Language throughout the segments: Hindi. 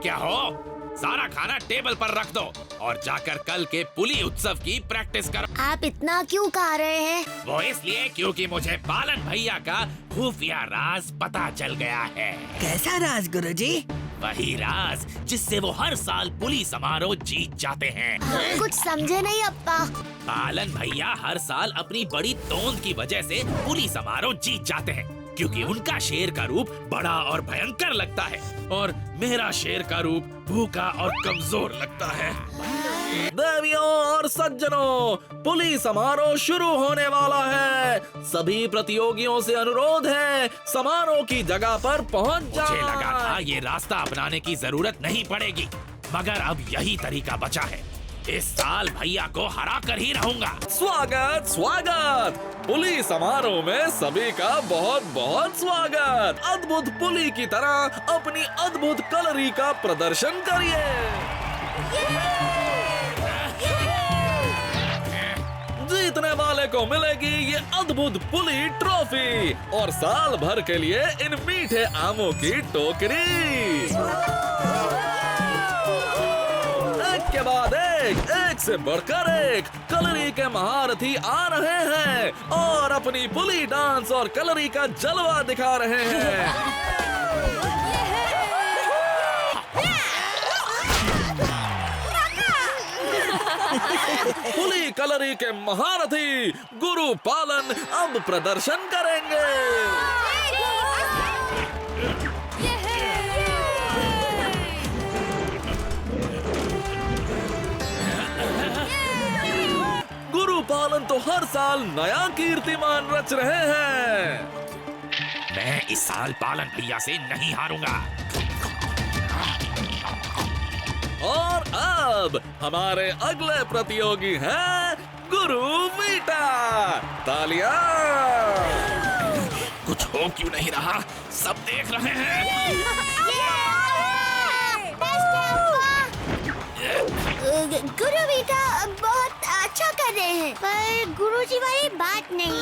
क्या हो? सारा खाना टेबल पर रख दो और जाकर कल के पुली उत्सव की प्रैक्टिस करो। आप इतना क्यों खा रहे हैं? वो इसलिए क्योंकि मुझे पालन भैया का खुफिया राज पता चल गया है। कैसा राज गुरुजी? वही राज जिससे वो हर साल पुली समारोह जीत जाते हैं। कुछ समझे नहीं अप्पा। पालन भैया हर साल अपनी बड़ी तोंद की वजह से पुली समारोह जीत जाते हैं, क्योंकि उनका शेर का रूप बड़ा और भयंकर लगता है और मेरा शेर का रूप भूखा और कमजोर लगता है। देवियों और सज्जनों, पुली समारोह शुरू होने वाला है। सभी प्रतियोगियों से अनुरोध है, समारोह की जगह पर पहुंच जाएं। मुझे लगा था ये रास्ता अपनाने की जरूरत नहीं पड़ेगी, मगर अब यही तरीका बचा है। इस साल भैया को हरा कर ही रहूंगा। स्वागत स्वागत। पुली समारोह में सभी का बहुत बहुत स्वागत। अद्भुत पुली की तरह अपनी अद्भुत कलरी का प्रदर्शन करिए। जीतने वाले को मिलेगी ये अद्भुत पुली ट्रॉफी और साल भर के लिए इन मीठे आमों की टोकरी। एक के बाद एक से बढ़कर एक कलरी के महारथी आ रहे हैं और अपनी पुली डांस और कलरी का जलवा दिखा रहे हैं। पुली कलरी के महारथी गुरु पालन अब प्रदर्शन करेंगे। गुरु पालन तो हर साल नया कीर्तिमान रच रहे हैं। मैं इस साल पालन भैया से नहीं हारूंगा। और अब हमारे अगले प्रतियोगी हैं गुरु वीटा। तालियां। कुछ हो क्यों नहीं रहा? सब देख रहे हैं। गुरु वीटा बहुत अच्छा कर रहे हैं, पर गुरुजी वाली बात नहीं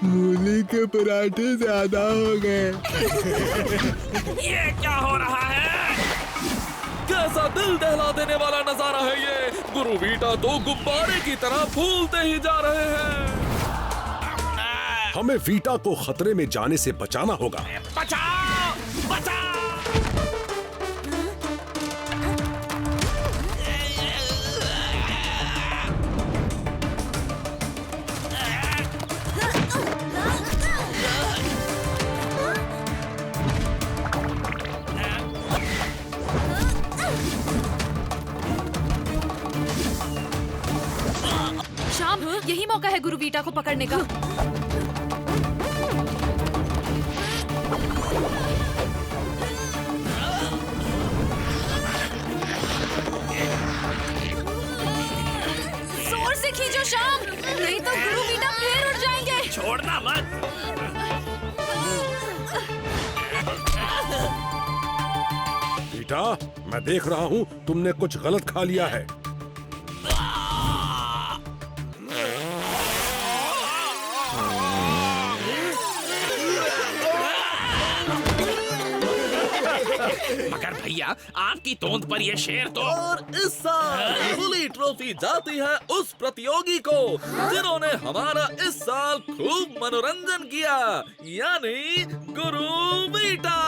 मूली के पराठे ज्यादा हो गए। ये क्या हो रहा है? कैसा दिल दहला देने वाला नजारा है ये। गुरु वीटा तो गुब्बारे की तरह फूलते ही जा रहे हैं। हमें वीटा को खतरे में जाने से बचाना होगा। बचाओ! बचाओ! शाम, यही मौका है गुरु वीटा को पकड़ने का। जोर से खींचो शाम, नहीं तो गुरु वीटा फिर उड़ जाएंगे। छोड़ना मत। वीटा, मैं देख रहा हूँ तुमने कुछ गलत खा लिया है। मगर भैया, आपकी तोंद पर ये शेर तो। और इस साल पुली ट्रॉफी जाती है उस प्रतियोगी को जिन्होंने हमारा इस साल खूब मनोरंजन किया, यानी गुरु वीटा।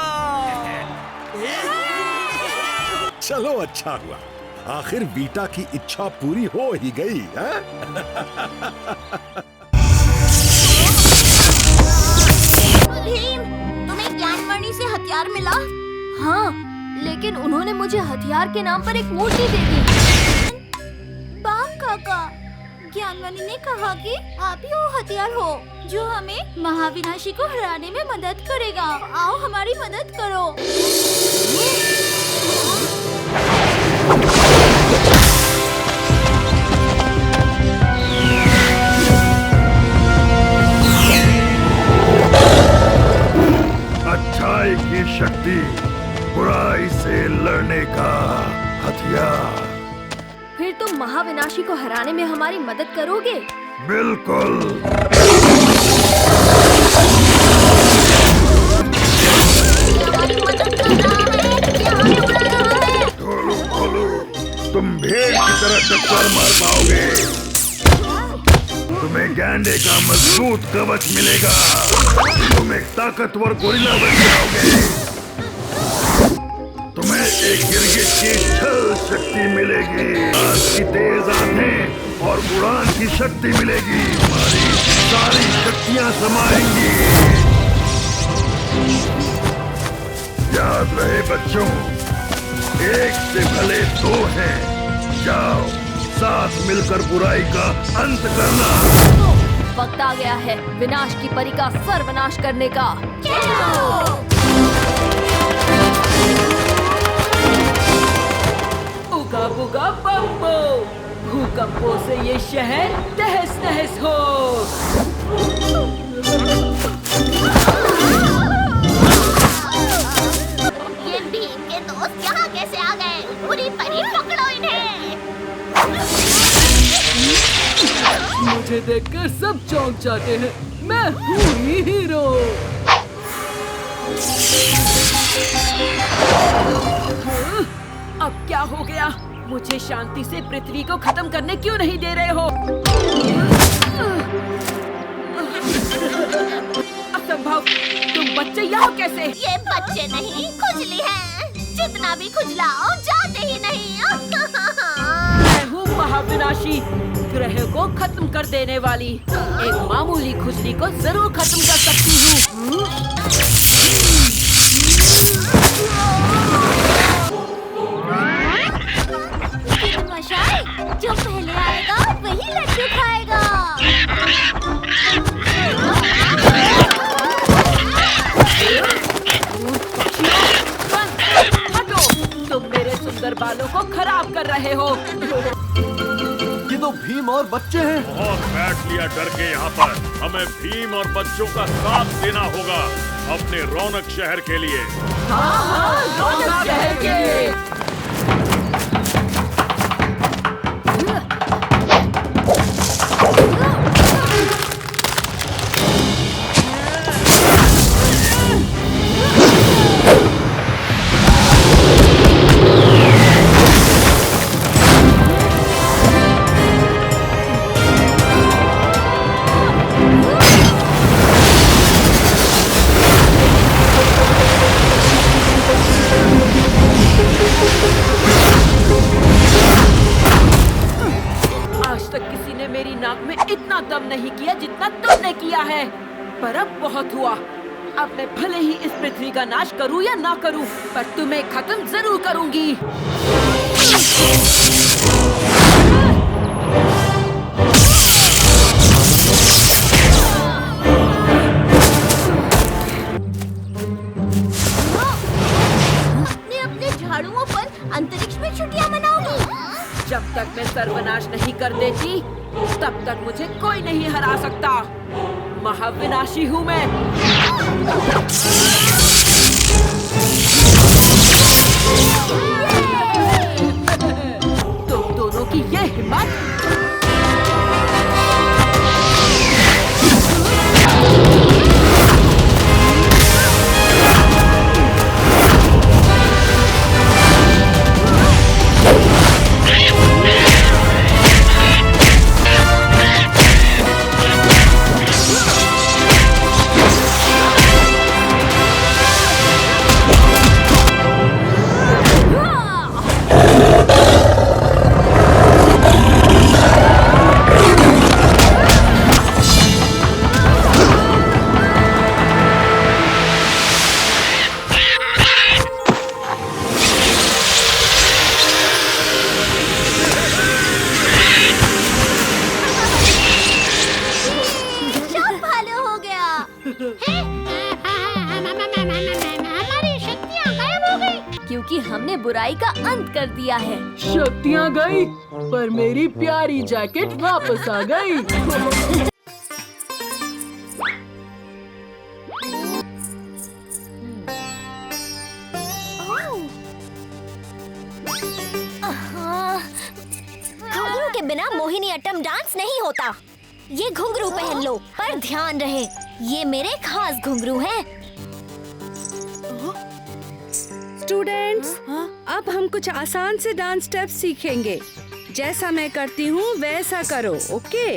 चलो अच्छा हुआ, आखिर वीटा की इच्छा पूरी हो ही गई है? भीम, तुम्हें ज्ञानमणि से हथियार मिला? हाँ, लेकिन उन्होंने मुझे हथियार के नाम पर एक मूर्ति दे दी। बाप काका, ज्ञानमणि ने कहा कि आप ही वो हथियार हो जो हमें महाविनाशी को हराने में मदद करेगा। आओ हमारी मदद करो। अच्छाई की शक्ति, बुराई से लड़ने का हथियार। फिर तुम महाविनाशी को हराने में हमारी मदद करोगे? बिल्कुल। खोलो खोलो, तुम भेड़ की तरह टक्कर मार पाओगे। तुम्हें गैंडे का मजबूत कवच मिलेगा। तुम एक ताकतवर गोरिल्ला बन जाओगे। तुम्हें एक गिरगिट की छल शक्ति मिलेगी। आज की तेज आंखें और उड़ान की शक्ति मिलेगी। तुम्हारी सारी शक्तियां समाएंगी। याद रहे बच्चों, एक से भले दो हैं। जाओ, साथ मिलकर बुराई का अंत करना। वक्त आ गया है विनाश की परी का सर्वनाश करने का। उगा बुगा बम्बो, भूकंपों से ये शहर तहस नहस हो। ये भीम के दोस्त यहाँ कैसे आ गए? पूरी परी पकड़ो इन्हें। मुझे देखकर सब चौंक जाते हैं। मैं हूँ ही हीरो। अब क्या हो गया? मुझे शांति से पृथ्वी को खत्म करने क्यों नहीं दे रहे हो? असंभव! तुम बच्चे यहाँ कैसे? ये बच्चे नहीं, खुजली है। जितना भी खुजलाओ जाते ही नहीं। मैं हूँ महाविनाशी, ग्रह को खत्म कर देने वाली। एक मामूली खुजली को जरूर खत्म कर सकती हूँ। मशाई, जो पहले आएगा वही लड्डू खाएगा। हटो, तुम मेरे सुंदर बालों को खराब कर रहे हो। ये तो भीम और बच्चे हैं। बहुत बैठ लिया डर के यहाँ पर। हमें भीम और बच्चों का साथ देना होगा अपने रौनक शहर के लिए। हाँ, रौनक शहर के लिए। इतना दम नहीं किया जितना तुमने किया है। पर अब बहुत हुआ। अब मैं भले ही इस पृथ्वी का नाश करूं या ना करूं, पर तुम्हें खत्म जरूर करूंगी। अपने अपने झाड़ुओं पर अंतरिक्ष में छुट्टियां मनाओगी। जब तक मैं सर्वनाश नहीं कर देती, तब तक मुझे कोई नहीं हरा सकता। महाविनाशी हूँ मैं। तुम दोनों की ये हिम्मत! क्योंकि हमने बुराई का अंत कर दिया है। शक्तियाँ गई, पर मेरी प्यारी जैकेट वापस आ गई। घुंघरू के बिना मोहिनी अट्टम डांस नहीं होता। ये घुंघरू पहन लो, पर ध्यान रहे ये मेरे खास घुंघरू हैं। स्टूडेंट्स, अब हम कुछ आसान से डांस स्टेप्स सीखेंगे। जैसा मैं करती हूँ वैसा करो, ओके?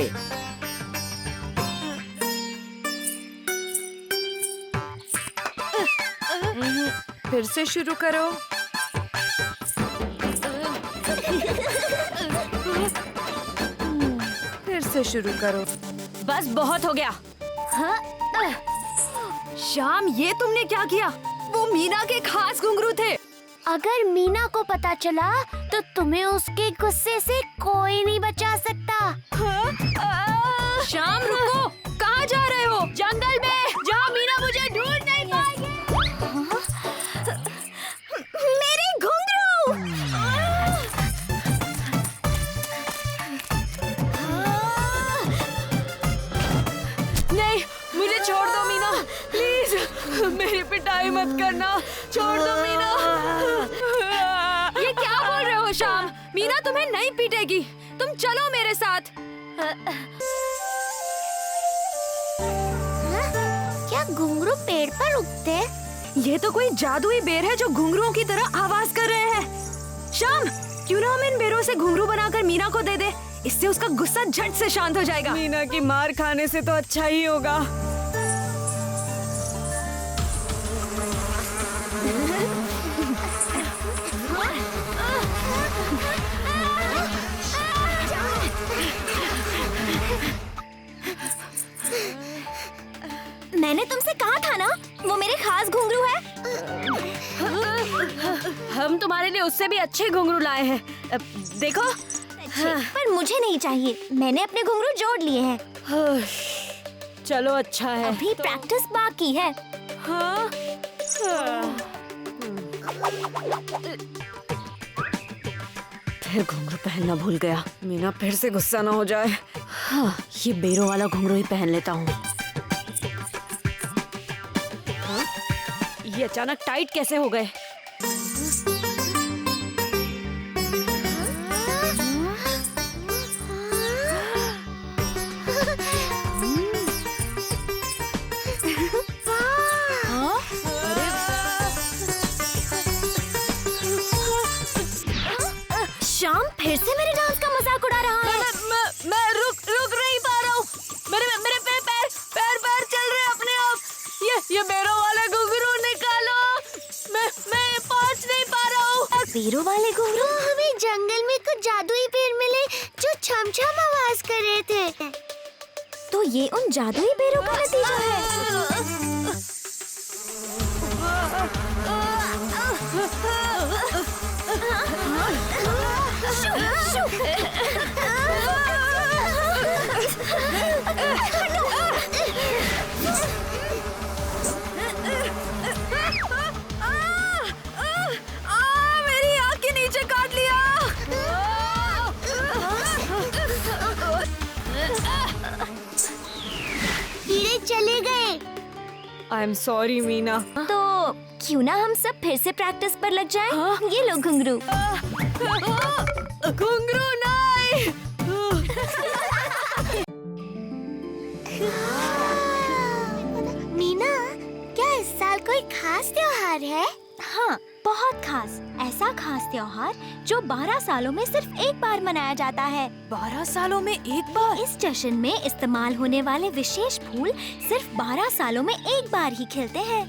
फिर से शुरू करो। फिर से शुरू करो। बस बहुत हो गया। शाम, ये तुमने क्या किया? वो मीना के खास घुंघरू थे। अगर मीना को पता चला तो तुम्हें उसके गुस्से से कोई नहीं बचा सकता। शाम, रुको, कहाँ जा रहे हो? जंगल में, जहाँ मीना मुझे ढूंढ नहीं पाएगी। मेरे घुंघरू! नहीं, मुझे छोड़ दो मीना, प्लीज। मेरी पिटाई मत करना, छोड़ दो मीना। ये क्या बोल रहे हो शाम? मीना तुम्हें नहीं पीटेगी, तुम चलो मेरे साथ। क्या घुंघरू पेड़ पर उगते? ये तो कोई जादुई बेर है जो घुंघरुओं की तरह आवाज कर रहे हैं। शाम, क्यों ना हम इन बेरों से घुंघरू बनाकर मीना को दे दे, इससे उसका गुस्सा झट से शांत हो जाएगा। मीना की मार खाने से तो अच्छा ही होगा। मैंने तुमसे कहा था ना, वो मेरे खास घुंघरू है। हम तुम्हारे लिए उससे भी अच्छे घुंघरू लाए हैं, देखो। पर मुझे नहीं चाहिए, मैंने अपने घुंघरू जोड़ लिए हैं। चलो अच्छा है। अभी प्रैक्टिस बाकी है। हाँ? फिर घुंघरू पहनना भूल गया। मीना फिर से गुस्सा ना हो जाए। हाँ, ये बेरों वाला घुंघरू ही पहन लेता हूँ। ये अचानक टाइट कैसे हो गए? शाम फिर से मेरे डांस का मजाक उड़ा रहा है। मैं रुक नहीं पा रहा हूँ। मेरे पैर चल रहे हैं अपने आप। ये बेरों वाला घुंघरू निकालो। मैं पहुँच नहीं पा रहा हूँ। बेरों वाले घुंघरू? हमें जंगल में कुछ जादुई पेड़ मिले जो छम छम आवाज कर रहे थे। तो ये उन जादुई बेरों का नतीजा है। मेरी आँख के नीचे काट लिया। कीड़े चले गए। I am sorry Meena. तो क्यों ना हम सब फिर से प्रैक्टिस पर लग जाएं? हाँ? ये लो घुंघरू। घुंघरू नहीं। मीना, क्या इस साल कोई खास त्योहार है? हाँ, बहुत खास। ऐसा खास त्योहार जो 12 सालों में सिर्फ एक बार मनाया जाता है। 12 सालों में एक बार? इस जश्न में इस्तेमाल होने वाले विशेष फूल सिर्फ 12 सालों में एक बार ही खिलते हैं।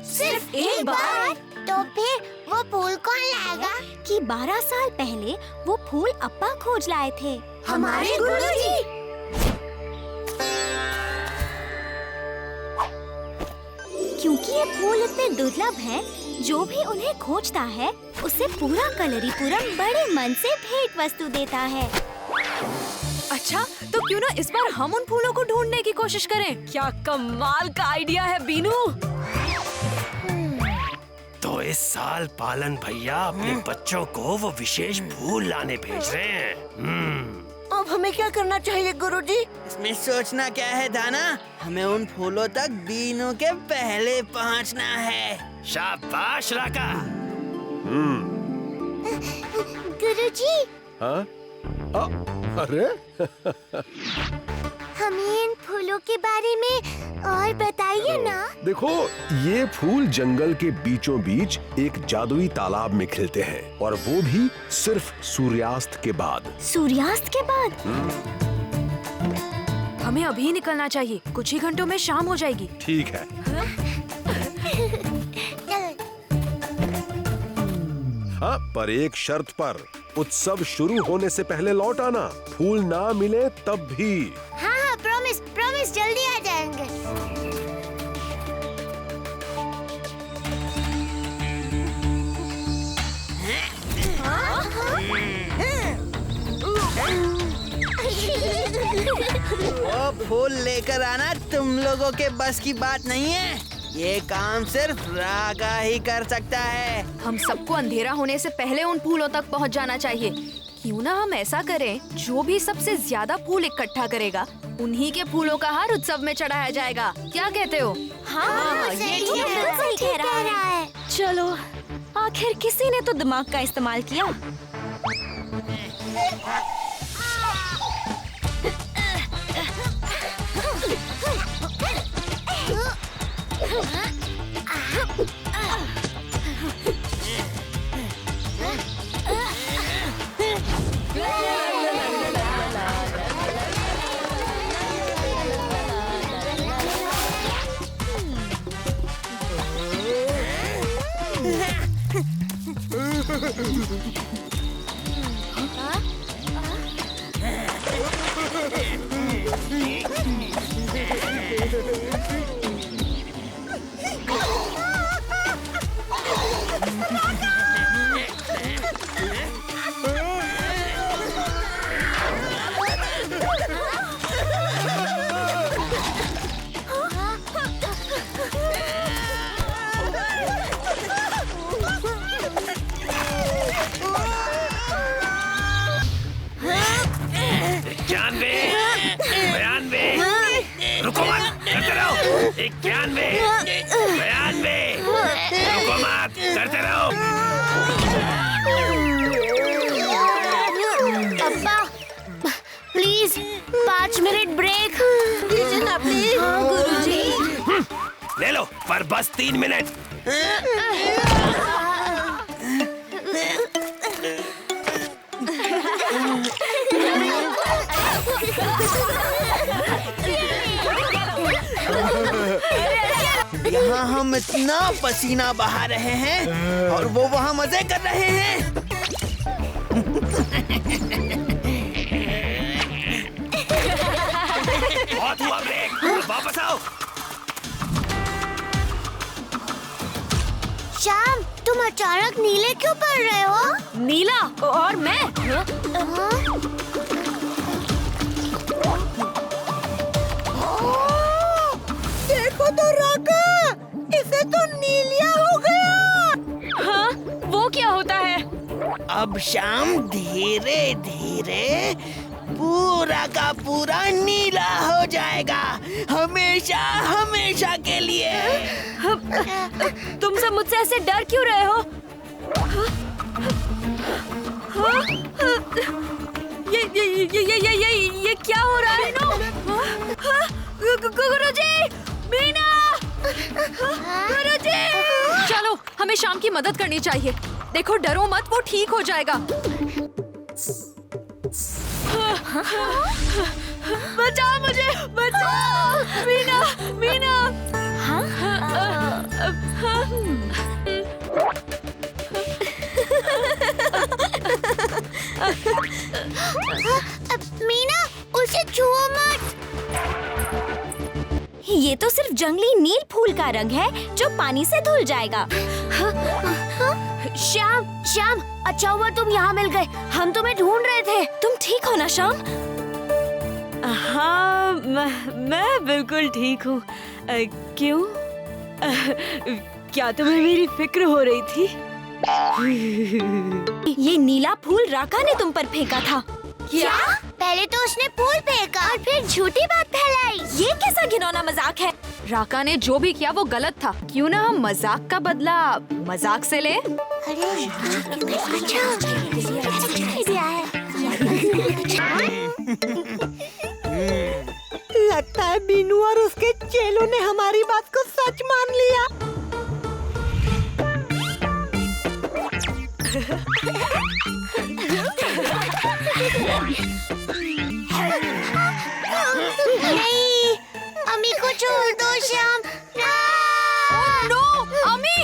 सिर्फ एक बार? तो फिर वो फूल कौन लाएगा? कि 12 साल पहले वो फूल अप्पा खोज लाए थे। हमारे गुरुजी? क्योंकि ये फूल इतने दुर्लभ हैं, जो भी उन्हें खोजता है उसे पूरा कलरीपुरम बड़े मन से भेंट वस्तु देता है। अच्छा, तो क्यों ना इस बार हम उन फूलों को ढूंढने की कोशिश करें? क्या कमाल का आइडिया है बीनू। तो इस साल पालन भैया अपने बच्चों को वो विशेष फूल लाने भेज रहे हैं। अब हमें क्या करना चाहिए गुरुजी? इसमें सोचना क्या है दाना, हमें उन फूलों तक बीनू के पहले पहुंचना है। शाबाश राका। गुरुजी। हाँ? अरे हमें इन फूलों के बारे में और बताइए ना। देखो, ये फूल जंगल के बीचों बीच एक जादुई तालाब में खिलते हैं, और वो भी सिर्फ सूर्यास्त के बाद। सूर्यास्त के बाद? हमें अभी निकलना चाहिए, कुछ ही घंटों में शाम हो जाएगी। ठीक है। हाँ, पर एक शर्त पर, उत्सव शुरू होने से पहले लौट आना। फूल ना मिले तब भी। हाँ हाँ, प्रॉमिस प्रॉमिस, जल्दी आ जाएंगे। वो फूल लेकर आना तुम लोगों के बस की बात नहीं है। ये काम सिर्फ रागा ही कर सकता है। हम सबको अंधेरा होने से पहले उन फूलों तक पहुंच जाना चाहिए। क्यों ना हम ऐसा करें, जो भी सबसे ज्यादा फूल इकट्ठा करेगा, उन्हीं के फूलों का हार उत्सव में चढ़ाया जाएगा। क्या कहते हो? हाँ, ये सही कह रहा है। चलो, आखिर किसी ने तो दिमाग का इस्तेमाल किया। रुको मत, करते रहो। 91, 92, रुको मत, करते रहो। अब्बा, प्लीज 5 मिनट ब्रेक दीजिए ना प्लीज। हाँ गुरुजी। ले लो, पर बस 3 मिनट। यहाँ हम इतना पसीना बहा रहे हैं और वो वहाँ मजे कर रहे हैं। बहुत हुआ ब्रेक, वापस आओ। श्याम, तुम अचानक नीले क्यों पड़ रहे हो? नीला और मैं? देखो तो राका, इसे तो नीलिया हो गया। हाँ, वो क्या होता है? अब शाम धीरे धीरे पूरा का पूरा नीला हो जाएगा, हमेशा हमेशा के लिए। तुम सब मुझसे ऐसे डर क्यों रहे हो? ये क्या हो रहा है? गुरुजी, मीना, गुरुजी! चलो, हमें शाम की मदद करनी चाहिए। देखो, डरो मत, वो ठीक हो जाएगा। बचाओ मुझे, बचाओ! मीना, मीना! मीना, उसे छुओ मत। ये तो सिर्फ जंगली नील फूल का रंग है जो पानी से धुल जाएगा। श्याम, श्याम, अच्छा हुआ तुम यहाँ मिल गए। हम तुम्हें ढूंढ रहे थे। तुम ठीक हो ना श्याम? हाँ, मैं बिल्कुल ठीक हूँ। क्यों? क्या तुम्हें मेरी फिक्र हो रही थी? ये नीला फूल राका ने तुम पर फेंका था। क्या? पहले तो उसने फूल फेंका और फिर झूठी बात फैलाई। ये कैसा घिनौना मजाक है? राका ने जो भी किया वो गलत था। क्यों ना हम मजाक का बदला मजाक से ले? अरे अच्छा, लगता है बीनू और उसके चेलों ने हमारी बात को सच मान लिया। नहीं, अम्मी को छोड़ दो श्याम। नो, अम्मी!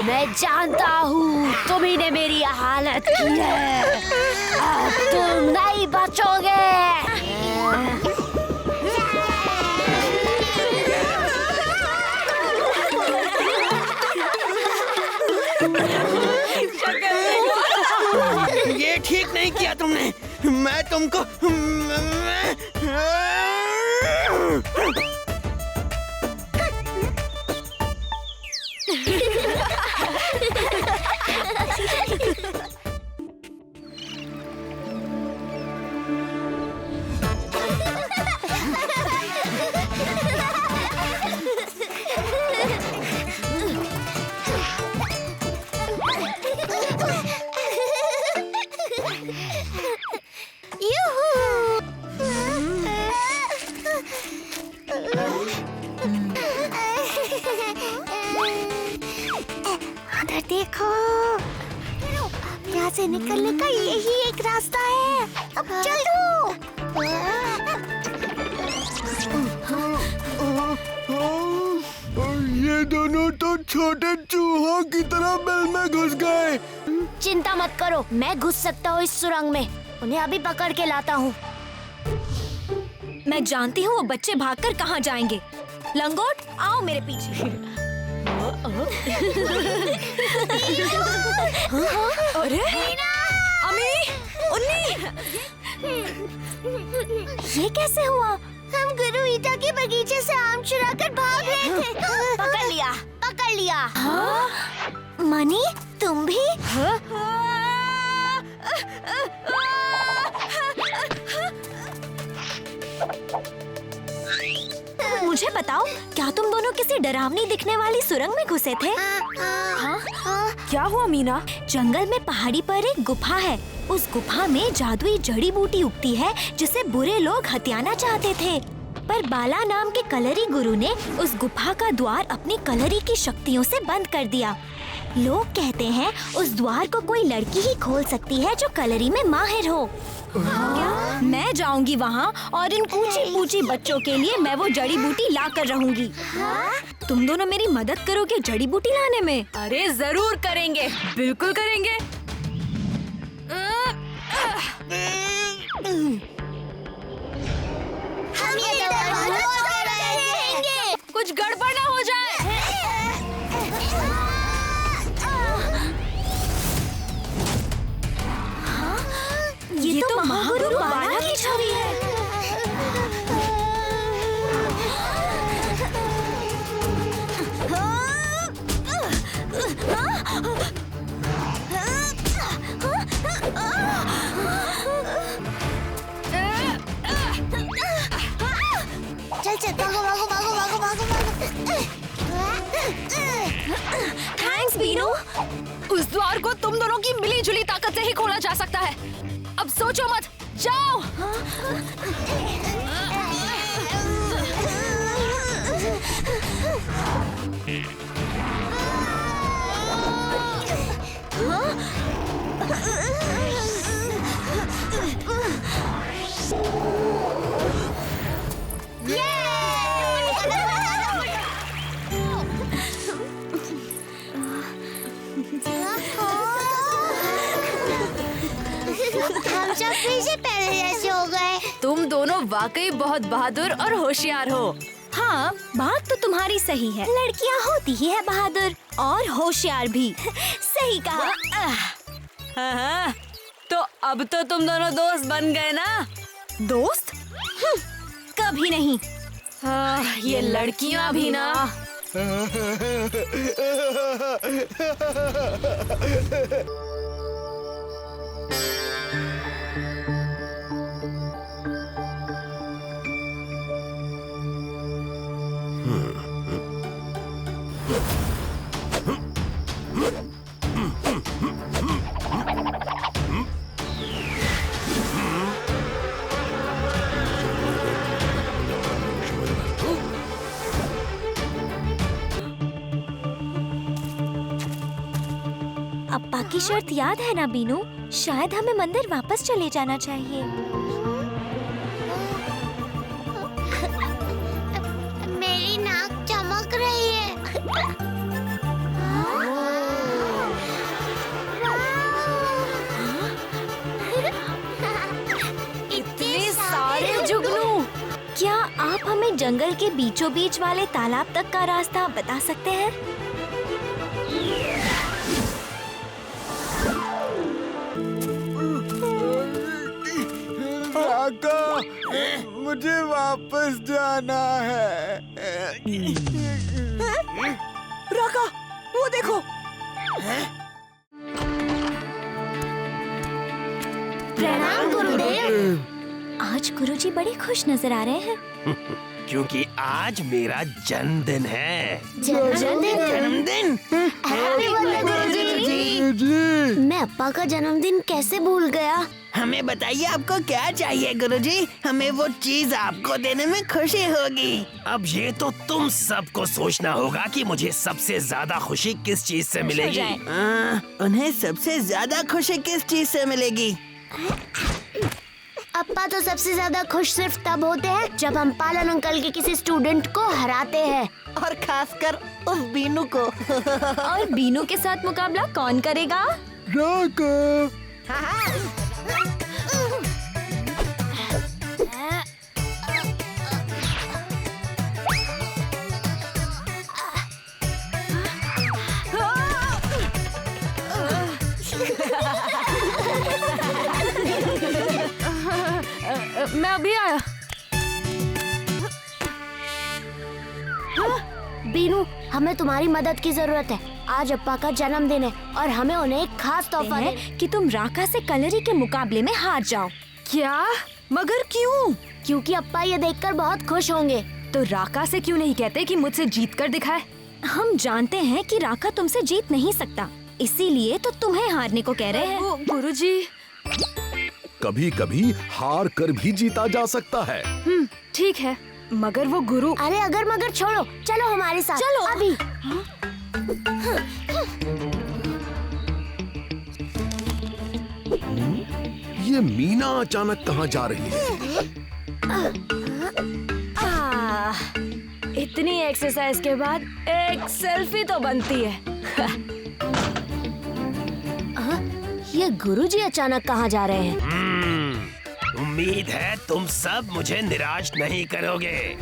मैं जानता हूँ तुम्ही ने मेरी हालत की है, अब तुम नहीं बचोगे। ये ठीक नहीं किया तुमने। मैं तुमको उधर देखो, यहाँ से निकलने का यही एक रास्ता है। अब चलो। ये दोनों तो छोटे चूहों की तरह बिल में घुस गए। चिंता मत करो, मैं घुस सकता हूँ इस सुरंग में। उन्हें अभी पकड़ के लाता हूँ। मैं जानती हूँ वो बच्चे भागकर कहाँ जाएंगे। लंगोट, आओ मेरे पीछे। अरे अम्मी, उन्नी, ये कैसे हुआ? हम गुरु ईटा के बगीचे से आम चुरा कर भाग रहे थे। पकड़ लिया, पकड़ लिया। मनी, तुम भी? मुझे बताओ, क्या तुम दोनों किसी डरावनी दिखने वाली सुरंग में घुसे थे? हाँ? क्या हुआ मीना? जंगल में पहाड़ी पर एक गुफा है। उस गुफा में जादुई जड़ी बूटी उगती है जिसे बुरे लोग हथियाना चाहते थे, पर बाला नाम के कलरी गुरु ने उस गुफा का द्वार अपनी कलरी की शक्तियों से बंद कर दिया। लोग कहते हैं उस द्वार को कोई लड़की ही खोल सकती है जो कलरी में माहिर हो। क्या? मैं जाऊंगी वहाँ और इन पूछी पूछी बच्चों के लिए मैं वो जड़ी बूटी ला कर रहूंगी। तुम दोनों मेरी मदद करोगे जड़ी बूटी लाने में? अरे जरूर करेंगे, बिल्कुल करेंगे। हम ये दरवाजा रहेंगे। कुछ गड़बड़ ना हो जाए। ये तो महागुरु बाला की छवि है। चल चल, भागो भागो भागो भागो भागो भागो। थैंक्स बीनू। उस द्वार को तुम दोनों की मिली जुली ताकत से ही खोला जा सकता है। अब सोचो मत, जाओ। हम सब फिर से पहले जैसे हो गए। तुम दोनों वाकई बहुत बहादुर और होशियार हो। हाँ, बात तो तुम्हारी सही है। लड़कियाँ होती ही है बहादुर और होशियार भी। सही कहा। हाँ, तो अब तो तुम दोनों दोस्त बन गए ना? दोस्त? कभी नहीं। ये लड़कियां भी ना। अप्पा की शर्त याद है ना बीनू? शायद हमें मंदिर वापस चले जाना चाहिए। मेरी नाक चमक रही है। इतने सारे जुगनू! क्या आप हमें जंगल के बीचों बीच वाले तालाब तक का रास्ता बता सकते हैं? काका, मुझे वापस जाना है। राका, वो देखो। प्रणाम गुरुदेव। आज गुरुजी बड़े खुश नजर आ रहे हैं। क्योंकि आज मेरा जन्मदिन है। जन्मदिन? हैप्पी बर्थडे गुरुजी। मैं अप्पा का जन्मदिन कैसे भूल गया? हमें बताइए आपको क्या चाहिए गुरुजी? हमें वो चीज आपको देने में खुशी होगी। अब ये तो तुम सबको सोचना होगा कि मुझे सबसे ज्यादा खुशी किस चीज से मिलेगी। उन्हें सबसे ज्यादा खुशी किस चीज से मिलेगी? अप्पा तो सबसे ज्यादा खुश सिर्फ तब होते हैं जब हम पालन अंकल के किसी स्टूडेंट को हराते हैं, और खासकर उस बीनू को। और बीनू के साथ मुकाबला कौन करेगा? राका। मैं अभी आया। बीनू, हमें तुम्हारी मदद की जरूरत है। आज अप्पा का जन्मदिन है और हमें उन्हें एक खास तोहफा है कि तुम राका से कलरी के मुकाबले में हार जाओ। क्या? मगर क्यों? क्योंकि अप्पा ये देखकर बहुत खुश होंगे। तो राका से क्यों नहीं कहते कि मुझसे जीत कर दिखाए? हम जानते हैं कि राका तुमसे जीत नहीं सकता, इसीलिए तो तुम्हें हारने को कह रहे हैं। गुरुजी, कभी कभी हार कर भी जीता जा सकता है। ठीक है, मगर वो गुरु। अरे अगर मगर छोड़ो, चलो हमारे साथ। चलो अभी। ये मीना अचानक कहाँ जा रही है? इतनी एक्सरसाइज के बाद एक सेल्फी तो बनती है। ये गुरुजी अचानक कहाँ जा रहे हैं? उम्मीद है तुम सब मुझे निराश नहीं करोगे।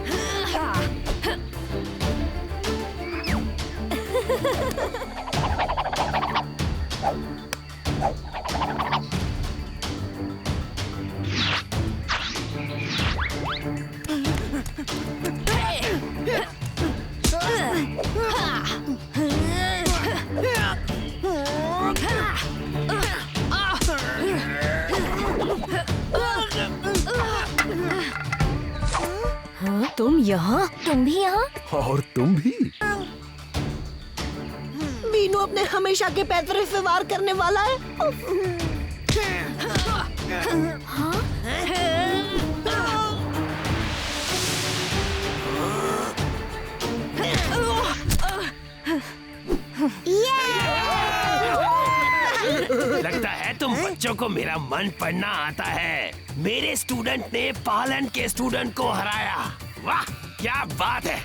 तुम यहाँ? तुम भी यहाँ? और तुम भी? बीनू अपने हमेशा के पैतरे से वार करने वाला है। लगता है तुम बच्चों को मेरा मन पढ़ना आता है। मेरे स्टूडेंट ने पालन के स्टूडेंट को हराया। वाह, क्या बात है।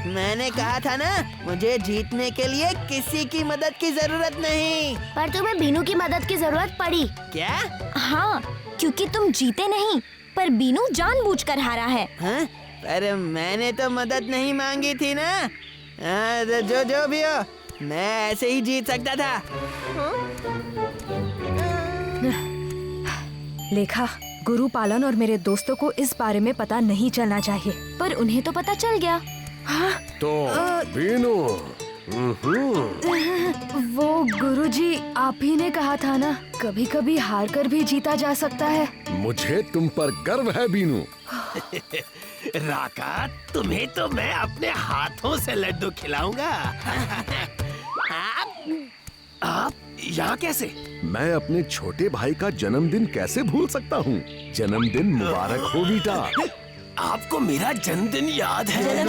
मैंने कहा था ना, मुझे जीतने के लिए किसी की मदद की जरूरत नहीं। पर तुम्हें बीनू की मदद की जरूरत पड़ी। क्या? हाँ, क्योंकि तुम जीते नहीं, पर बीनू जानबूझकर हारा है। हाँ? पर मैंने तो मदद नहीं मांगी थी ना। जो भी हो, मैं ऐसे ही जीत सकता था। लेखा, गुरु पालन और मेरे दोस्तों को इस बारे में पता नहीं चलना चाहिए। पर उन्हें तो पता चल गया। हाँ? तो बीनू, वो गुरुजी, आप ही ने कहा था ना, कभी कभी हार कर भी जीता जा सकता है। मुझे तुम पर गर्व है बीनू। राका, तुम्हें तो मैं अपने हाथों से लड्डू खिलाऊंगा। आप यहाँ कैसे? मैं अपने छोटे भाई का जन्मदिन कैसे भूल सकता हूँ? जन्मदिन मुबारक हो बेटा। आपको मेरा जन्मदिन याद है?